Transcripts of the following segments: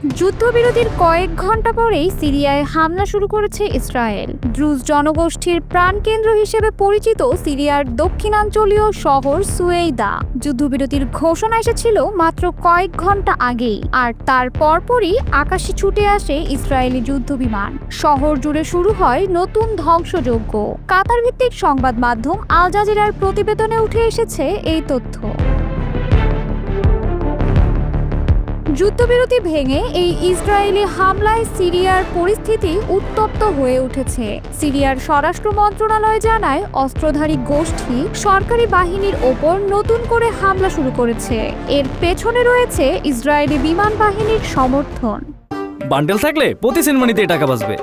যুদ্ধবিরতির কয়েক ঘন্টা পরেই সিরিয়ায় হামলা শুরু করেছে ইসরায়েল। দ্রুজ জনগোষ্ঠীর প্রাণকেন্দ্র হিসেবে পরিচিত সিরিয়ার দক্ষিণাঞ্চলীয় শহর সুয়েইদা যুদ্ধবিরতির ঘোষণা এসেছিল মাত্র কয়েক ঘন্টা আগেই, আর তার পরপরই আকাশে ছুটে আসে ইসরায়েলি যুদ্ধবিমান। শহর জুড়ে শুরু হয় নতুন ধ্বংসযজ্ঞ। কাতার ভিত্তিক সংবাদ মাধ্যম আল জাজিরার প্রতিবেদনে উঠে এসেছে এই তথ্য। যুদ্ধবিরতি ভেঙে এই ইসরায়েলি হামলায় সিরিয়ার পরিস্থিতি উত্তপ্ত হয়ে উঠেছে। সিরিয়ার স্বরাষ্ট্র মন্ত্রণালয় জানায়, অস্ত্রধারী গোষ্ঠী সরকারি বাহিনীর ওপর নতুন করে হামলা শুরু করেছে। এর পেছনে রয়েছে ইসরায়েলি বিমান বাহিনীর সমর্থন। বান্ডেল থাকলে প্রতি সেনমানিতে টাকা বাঁচবে।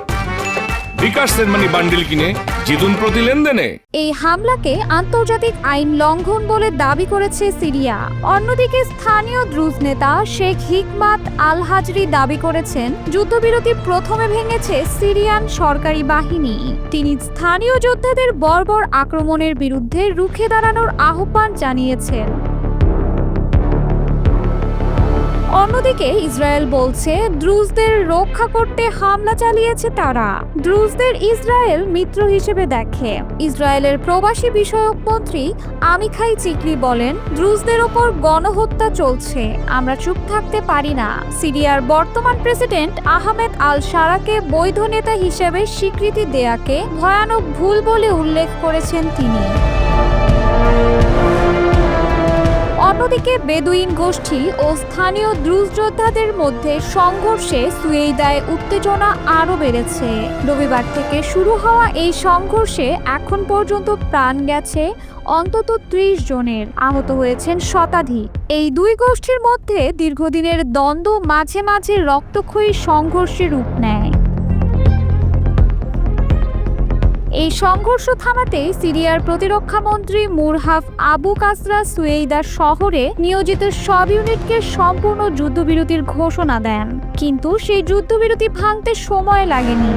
বিকাশ সেনমানি বান্ডেল কিনে জিতুন প্রতি লেনদেনে। এই হামলাকে আন্তর্জাতিক আইন লঙ্ঘন বলে দাবি করেছে সিরিয়া। অন্যদিকে স্থানীয় দ্রুজ নেতা শেখ হিকমাত আল হাজরি দাবি করেছেন, যুদ্ধবিরতি প্রথমে ভেঙেছে সিরিয়ান সরকারি বাহিনী। তিনি স্থানীয় যোদ্ধাদের বর্বর আক্রমণের বিরুদ্ধে রুখে দাঁড়ানোর আহ্বান জানিয়েছেন। অন্যদিকে ইসরায়েল বলছে, দ্রুজদের রক্ষা করতে হামলা চালিয়েছে তারা। দ্রুজদের ইসরায়েল মিত্র হিসেবে দেখে। ইসরায়েলের প্রবাসী বিষয়ক মন্ত্রী আমিখাই চিকরি বলেন, দ্রুজদের ওপর গণহত্যা চলছে, আমরা চুপ থাকতে পারি না। সিরিয়ার বর্তমান প্রেসিডেন্ট আহমেদ আল শারাকে বৈধ নেতা হিসেবে স্বীকৃতি দেয়াকে ভয়ানক ভুল বলে উল্লেখ করেছেন তিনি। অন্যদিকে বেদুইন গোষ্ঠী ও স্থানীয় দ্রুজ যোদ্ধাদের মধ্যে সংঘর্ষে সুয়েইদায় উত্তেজনা আরও বেড়েছে। রবিবার থেকে শুরু হওয়া এই সংঘর্ষে এখন পর্যন্ত প্রাণ গেছে অন্তত ৩০ জনের, আহত হয়েছেন শতাধিক। এই দুই গোষ্ঠীর মধ্যে দীর্ঘদিনের দ্বন্দ্ব মাঝে মাঝে রক্তক্ষয়ী সংঘর্ষে রূপ নেয়। এই সংঘর্ষ থামাতে সিরিয়ার প্রতিরক্ষা মন্ত্রী মুরহাফ আবু কাসরা সুয়েইদা শহরে নিয়োজিত সব ইউনিটকে সম্পূর্ণ যুদ্ধবিরতির ঘোষণা দেন, কিন্তু সেই যুদ্ধবিরতি ভাঙতে সময় লাগেনি।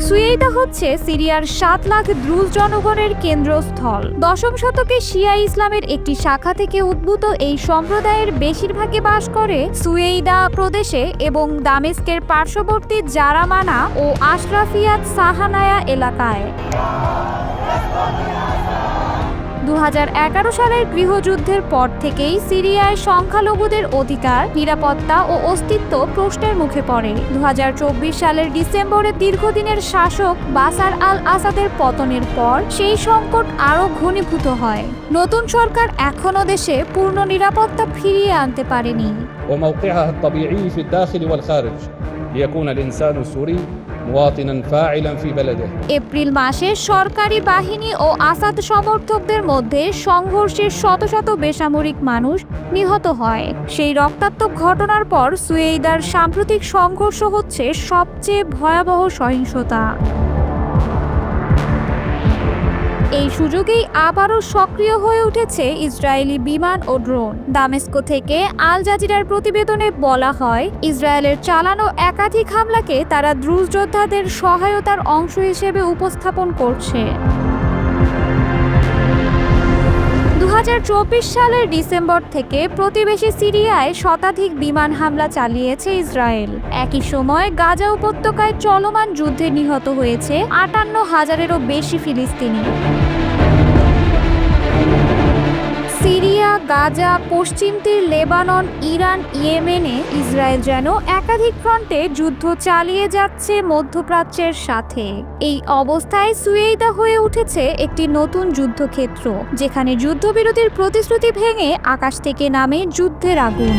সুয়েইদা হচ্ছে সিরিয়ার ৭ লাখ দ্রুজ জনগণের কেন্দ্রস্থল। দশম শতকে শিয়া ইসলামের একটি শাখা থেকে উদ্ভূত এই সম্প্রদায়ের বেশিরভাগই বাস করে সুয়েইদা প্রদেশে এবং দামেস্কের পার্শ্ববর্তী জারামানা ও আশরাফিয়াত সাহানায়া এলাকায়। ২০১১ সালের গৃহযুদ্ধের পর থেকেই সিরিয়ায় সংখ্যালঘুদের অধিকার, নিরাপত্তা ও অস্তিত্ব প্রশ্নের মুখে পড়ে। ২০২৪ সালের ডিসেম্বরে দীর্ঘদিনের শাসক বাশার আল আসাদের পতনের পর সেই সংকট আরও ঘনীভূত হয়। নতুন সরকার এখনও দেশে পূর্ণ নিরাপত্তা ফিরিয়ে আনতে পারেনি। وموقعها الطبيعي في الداخل والخارج ليكون الإنسان السوري مواطنا فاعلا في بلده। এপ্রিল মাসে সরকারি বাহিনী ও আসাদ সমর্থকদের মধ্যে সংঘর্ষে শত শত বেসামরিক মানুষ নিহত হয়। সেই রক্তাক্ত ঘটনার পর সুয়েইদার সাম্প্রতিক সংঘর্ষ হচ্ছে সবচেয়ে ভয়াবহ সহিংসতা। এই সুযোগেই আবারও সক্রিয় হয়ে উঠেছে ইসরায়েলি বিমান ও ড্রোন। দামেস্কো থেকে আল জাজিরার প্রতিবেদনে বলা হয়, ইসরায়েলের চালানো একাধিক হামলাকে তারা দ্রুজ যোদ্ধাদের সহায়তার অংশ হিসেবে উপস্থাপন করছে। ২০২৪ সালের ডিসেম্বর থেকে প্রতিবেশী সিরিয়ায় শতাধিক বিমান হামলা চালিয়েছে ইসরায়েল। একই সময় গাজা উপত্যকায় চলমান যুদ্ধে নিহত হয়েছে ৫৮,০০০-এরও বেশি ফিলিস্তিনি। সিরিয়া, গাজা, পশ্চিম তীর, লেবানন, ইরান, ইয়েমেনে ইসরায়েল যেন একাধিক ফ্রন্টে যুদ্ধ চালিয়ে যাচ্ছে মধ্যপ্রাচ্যের সাথে। এই অবস্থায় সুয়েইদা হয়ে উঠেছে একটি নতুন যুদ্ধক্ষেত্র, যেখানে যুদ্ধবিরতির প্রতিশ্রুতি ভেঙে আকাশ থেকে নামে যুদ্ধের আগুন।